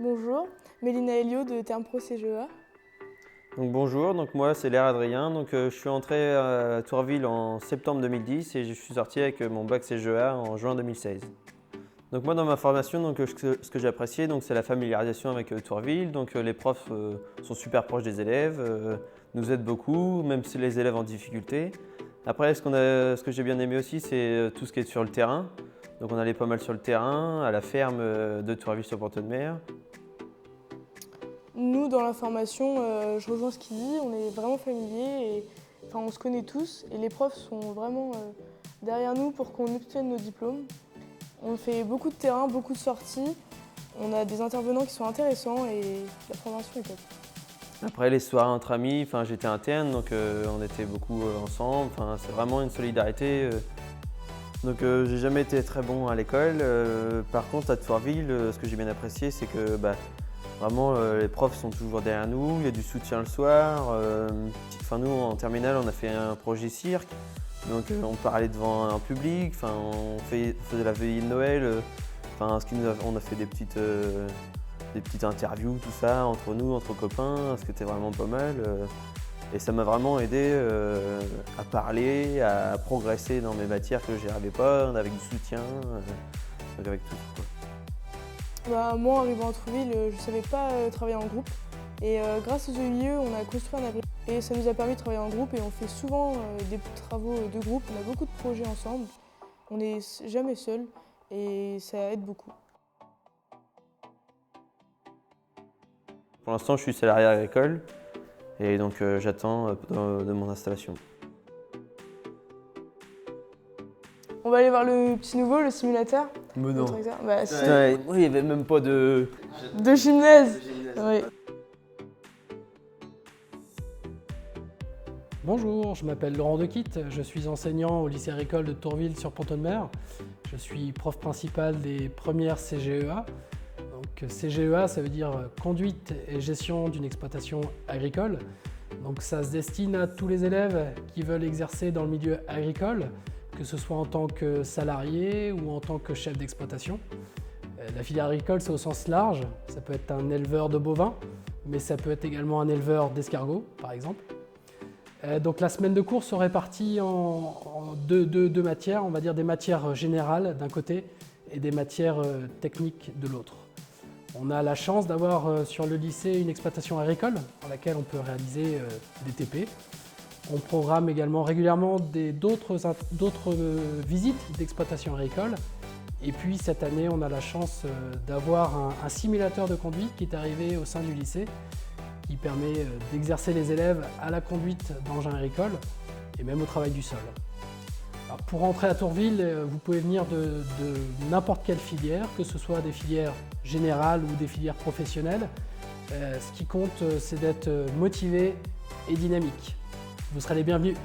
Bonjour, Mélina Elio de Termpro CGEA. Bonjour, moi c'est Léa Adrien, je suis entré à Tourville en septembre 2010 et je suis sorti avec mon bac CGEA en juin 2016. Moi dans ma formation, ce que j'ai apprécié c'est la familiarisation avec Tourville, les profs sont super proches des élèves, nous aident beaucoup, même si les élèves en difficulté. Après ce que j'ai bien aimé aussi c'est tout ce qui est sur le terrain, on allait pas mal sur le terrain, à la ferme de Tourville-sur-Pontonne-Mer. Nous, dans la formation, je rejoins ce qu'il dit, on est vraiment familiers, on se connaît tous et les profs sont vraiment derrière nous pour qu'on obtienne nos diplômes. On fait beaucoup de terrain, beaucoup de sorties, on a des intervenants qui sont intéressants et la formation est top. Après les soirées entre amis, j'étais interne, on était beaucoup ensemble, c'est vraiment une solidarité. J'ai jamais été très bon à l'école. Par contre à Tourville, ce que j'ai bien apprécié c'est que vraiment les profs sont toujours derrière nous, il y a du soutien le soir. Nous en terminale on a fait un projet cirque, on parlait devant un public, on faisait la veillée de Noël, on a fait des petites interviews, tout ça, entre nous, entre copains, ce qui était vraiment pas mal. Et ça m'a vraiment aidé à parler, à progresser dans mes matières que je n'arrivais pas, avec du soutien, avec tout. Moi, en arrivant à Tourville, je ne savais pas travailler en groupe. Et grâce aux EIE, on a construit un abri. Et ça nous a permis de travailler en groupe et on fait souvent des travaux de groupe. On a beaucoup de projets ensemble. On n'est jamais seul et ça aide beaucoup. Pour l'instant, je suis salarié agricole et j'attends de mon installation. On va aller voir le petit nouveau, le simulateur. Mais non. Si. Putain, il n'y avait même pas de gymnase. Oui. Bonjour, je m'appelle Laurent Dequitte, je suis enseignant au lycée agricole de Tourville-sur-Pontonne-Mer. Je suis prof principal des premières CGEA. CGEA, ça veut dire conduite et gestion d'une exploitation agricole. Ça se destine à tous les élèves qui veulent exercer dans le milieu agricole, que ce soit en tant que salarié ou en tant que chef d'exploitation. La filière agricole, c'est au sens large. Ça peut être un éleveur de bovins, mais ça peut être également un éleveur d'escargots, par exemple. La semaine de cours se répartit en deux matières, on va dire des matières générales d'un côté et des matières techniques de l'autre. On a la chance d'avoir sur le lycée une exploitation agricole dans laquelle on peut réaliser des TP. On programme également régulièrement d'autres visites d'exploitation agricole. Et puis cette année, on a la chance d'avoir un simulateur de conduite qui est arrivé au sein du lycée, qui permet d'exercer les élèves à la conduite d'engins agricoles et même au travail du sol. Alors pour rentrer à Tourville, vous pouvez venir de n'importe quelle filière, que ce soit des filières générales ou des filières professionnelles. Ce qui compte, c'est d'être motivé et dynamique. Vous serez les bienvenus.